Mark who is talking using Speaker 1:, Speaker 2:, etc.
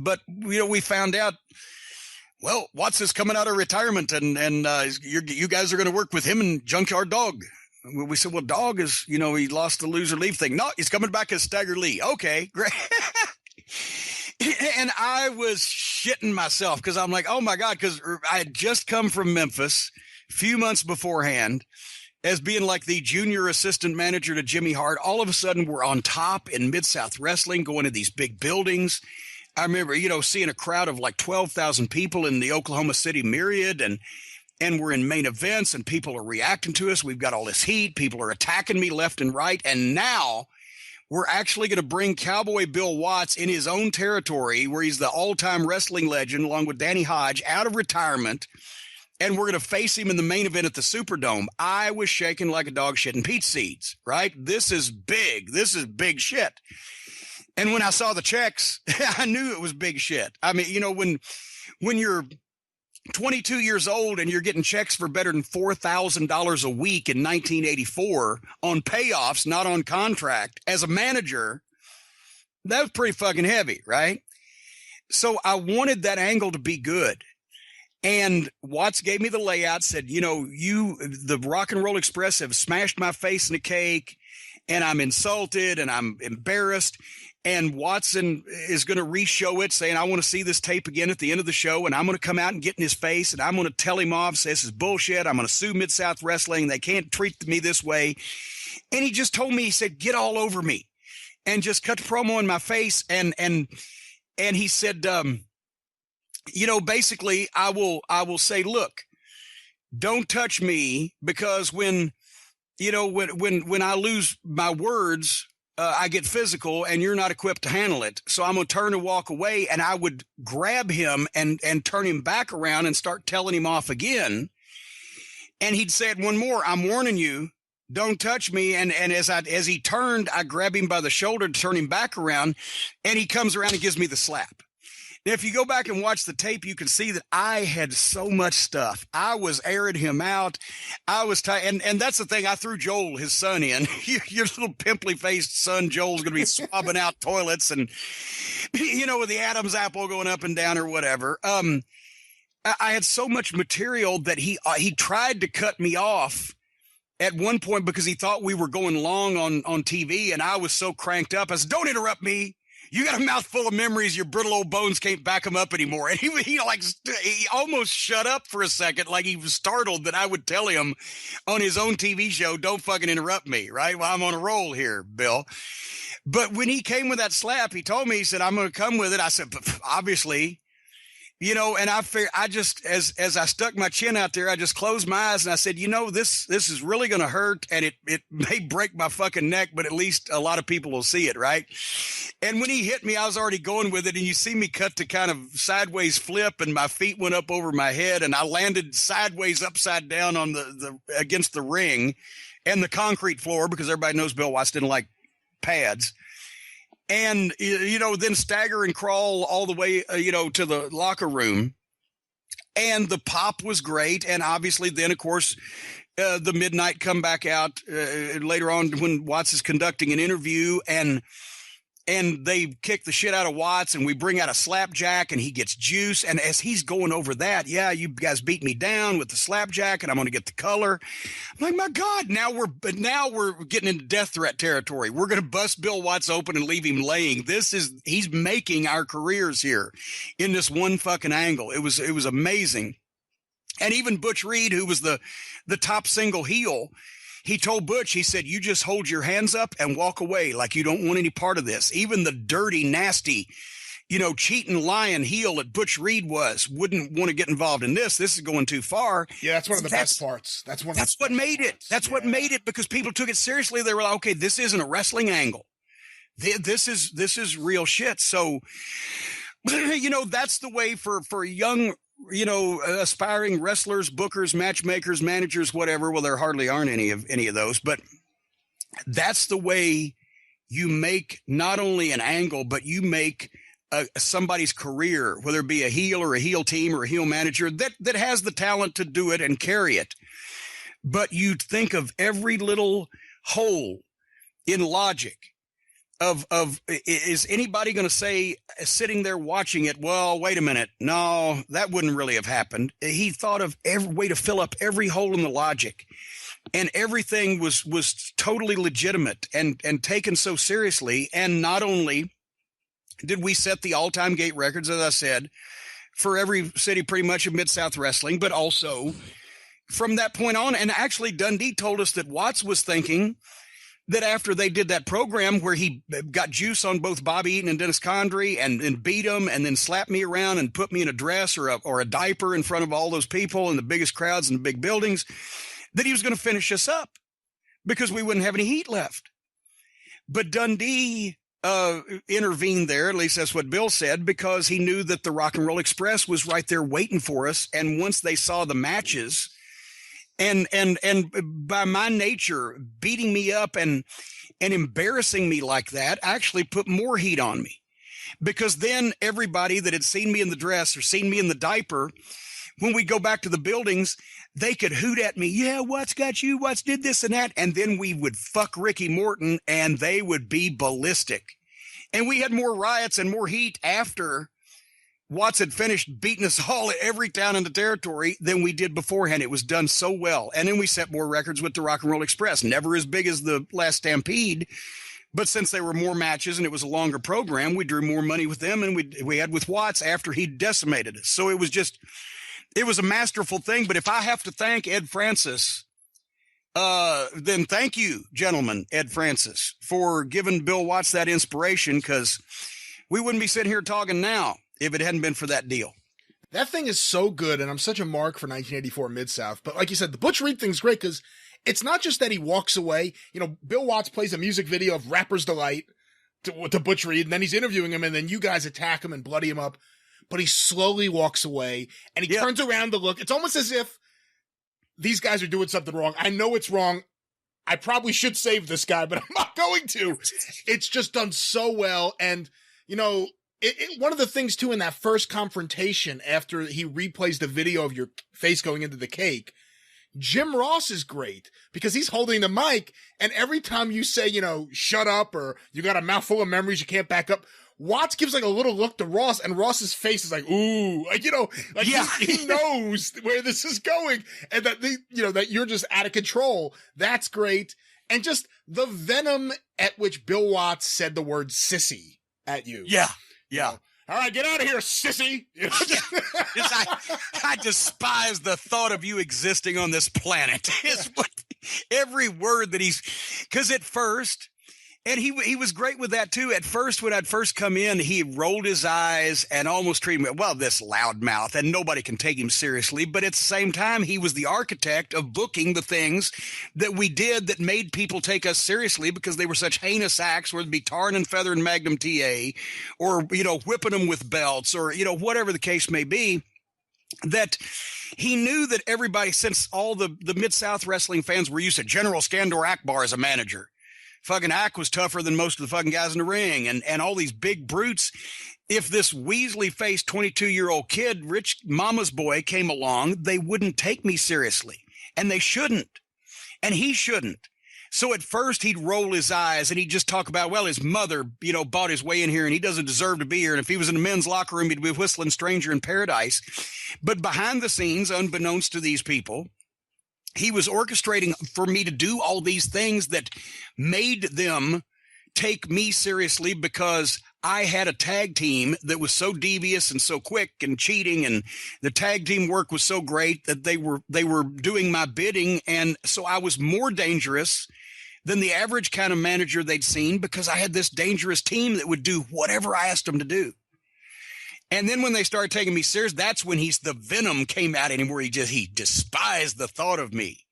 Speaker 1: But, we found out, well, Watts is coming out of retirement and you guys are going to work with him and Junkyard Dog. We said, well, Dog is, he lost the lose or leave thing. No, he's coming back as Stagger Lee. Okay, great. And I was shitting myself because I'm like, oh my God, because I had just come from Memphis a few months beforehand as being like the junior assistant manager to Jimmy Hart. All of a sudden we're on top in Mid-South Wrestling, going to these big buildings. I remember, seeing a crowd of like 12,000 people in the Oklahoma City Myriad, and we're in main events and people are reacting to us. We've got all this heat. People are attacking me left and right. And now we're actually going to bring Cowboy Bill Watts in his own territory where he's the all-time wrestling legend along with Danny Hodge out of retirement. And we're going to face him in the main event at the Superdome. I was shaking like a dog shitting peach seeds, right? This is big. This is big shit. And when I saw the checks, I knew it was big shit. I mean, when you're 22 years old and you're getting checks for better than $4,000 a week in 1984 on payoffs, not on contract, as a manager, that was pretty fucking heavy, right? So I wanted that angle to be good. And Watts gave me the layout, said, the Rock and Roll Express have smashed my face in a cake, and I'm insulted and I'm embarrassed. And Watson is going to re-show it, saying, I want to see this tape again at the end of the show, and I'm going to come out and get in his face, and I'm going to tell him off, say this is bullshit. I'm going to sue Mid-South Wrestling. They can't treat me this way. And he just told me, he said, get all over me, and just cut the promo in my face. And he said, basically, I will say, look, don't touch me, because when I lose my words, I get physical and you're not equipped to handle it. So I'm going to turn and walk away, and I would grab him and turn him back around and start telling him off again. And he'd said, one more, I'm warning you, don't touch me. And as he turned, I grab him by the shoulder to turn him back around, and he comes around and gives me the slap. Now, if you go back and watch the tape, you can see that I had so much stuff. I was airing him out. I was tired. And that's the thing. I threw Joel, his son, in. Your little pimply-faced son, Joel's going to be swabbing out toilets and, with the Adam's apple going up and down or whatever. I had so much material that he tried to cut me off at one point because he thought we were going long on TV, and I was so cranked up. I said, don't interrupt me. You got a mouthful of memories. Your brittle old bones can't back them up anymore. And he almost shut up for a second, like he was startled that I would tell him on his own TV show, don't fucking interrupt me, right? Well, I'm on a roll here, Bill. But when he came with that slap, he told me, he said, I'm going to come with it. I said, obviously, and I figured, as I stuck my chin out there, I just closed my eyes and I said, this is really going to hurt, and it may break my fucking neck, but at least a lot of people will see it, right? And when he hit me, I was already going with it, and you see me cut to kind of sideways flip, and my feet went up over my head, and I landed sideways upside down on the against the ring and the concrete floor, because everybody knows Bill Watts didn't like pads. And, then stagger and crawl all the way, to the locker room. And the pop was great. And obviously then, of course, the midnight come back out later on when Watts is conducting an interview, and they kick the shit out of Watts, and we bring out a slapjack, and he gets juice. And as he's going over that, yeah, you guys beat me down with the slapjack, and I'm going to get the color. I'm like, my God, now we're getting into death threat territory. We're going to bust Bill Watts open and leave him laying. He's making our careers here in this one fucking angle. It was amazing. And even Butch Reed, who was the top single heel, he told Butch, he said, you just hold your hands up and walk away like you don't want any part of this. Even the dirty, nasty, cheating, lying heel that Butch Reed wouldn't want to get involved in this. This is going too far.
Speaker 2: Yeah, that's one of the best parts. That's
Speaker 1: what made it. That's what made it, because people took it seriously. They were like, okay, this isn't a wrestling angle. This is real shit. So, that's the way for young, aspiring wrestlers, bookers, matchmakers, managers, whatever. Well, there hardly aren't any of those, but that's the way you make not only an angle, but you make somebody's career, whether it be a heel or a heel team or a heel manager that has the talent to do it and carry it. But you think of every little hole in logic is anybody going to say, sitting there watching it, well, wait a minute, no, that wouldn't really have happened. He thought of every way to fill up every hole in the logic, and everything was totally legitimate and taken so seriously. And not only did we set the all-time gate records, as I said, for every city pretty much of Mid-South Wrestling, but also from that point on, and actually Dundee told us that Watts was thinking that after they did that program where he got juice on both Bobby Eaton and Dennis Condrey and beat them and then slapped me around and put me in a dress or a diaper in front of all those people in the biggest crowds in the big buildings, that he was going to finish us up because we wouldn't have any heat left. But Dundee intervened there, at least that's what Bill said, because he knew that the Rock and Roll Express was right there waiting for us. And once they saw the matches, and by my nature, beating me up and embarrassing me like that actually put more heat on me, because then everybody that had seen me in the dress or seen me in the diaper, when we go back to the buildings, they could hoot at me. Yeah, Watts got you. Watts did this and that. And then we would fuck Ricky Morton and they would be ballistic. And we had more riots and more heat after Watts had finished beating us all at every town in the territory than we did beforehand. It was done so well. And then we set more records with the Rock and Roll Express. Never as big as the last Stampede, but since there were more matches and it was a longer program, we drew more money with them and we had with Watts after he decimated us. So it was a masterful thing. But if I have to thank Ed Francis, then thank you, gentlemen, Ed Francis, for giving Bill Watts that inspiration, because we wouldn't be sitting here talking now if it hadn't been for that deal.
Speaker 2: That thing is so good, and I'm such a mark for 1984 Mid-South. But like you said, the Butch Reed thing's great because it's not just that he walks away. You know, Bill Watts plays a music video of Rapper's Delight to Butch Reed, and then he's interviewing him, and then you guys attack him and bloody him up. But he slowly walks away, and he turns around to look. It's almost as if these guys are doing something wrong. I know it's wrong. I probably should save this guy, but I'm not going to. It's just done so well. And, you know, one of the things, too, in that first confrontation after he replays the video of your face going into the cake, Jim Ross is great because he's holding the mic, and every time you say, you know, shut up, or you got a mouthful of memories you can't back up, Watts gives like a little look to Ross, and Ross's face is like, ooh, like, you know, like he knows where this is going, and that that you're just out of control. That's great. And just the venom at which Bill Watts said the word sissy at you.
Speaker 1: Yeah.
Speaker 2: You know, all right, get out of here, sissy. You know?
Speaker 1: I despise the thought of you existing on this planet. Is what every word that because at first, and he was great with that too. At first, when I'd first come in, he rolled his eyes and almost treated me, well, this loudmouth, and nobody can take him seriously. But at the same time, he was the architect of booking the things that we did that made people take us seriously, because they were such heinous acts, whether it be tarring and feathering Magnum TA, or, you know, whipping them with belts, or, you know, whatever the case may be, that he knew that everybody, since all the Mid-South wrestling fans were used to General Skandor Akbar as a manager. Fucking Ack was tougher than most of the fucking guys in the ring, and all these big brutes. If this Weasley-faced 22-year-old kid, rich mama's boy, came along, they wouldn't take me seriously, and they shouldn't, and he shouldn't. So at first he'd roll his eyes and he'd just talk about, well, his mother, you know, bought his way in here and he doesn't deserve to be here. And if he was in the men's locker room, he'd be whistling Stranger in Paradise. But behind the scenes, unbeknownst to these people, he was orchestrating for me to do all these things that made them take me seriously, because I had a tag team that was so devious and so quick and cheating, and the tag team work was so great that they were doing my bidding. And so I was more dangerous than the average kind of manager they'd seen, because I had this dangerous team that would do whatever I asked them to do. And then when they started taking me serious, that's when the venom came out in him, where he despised the thought of me.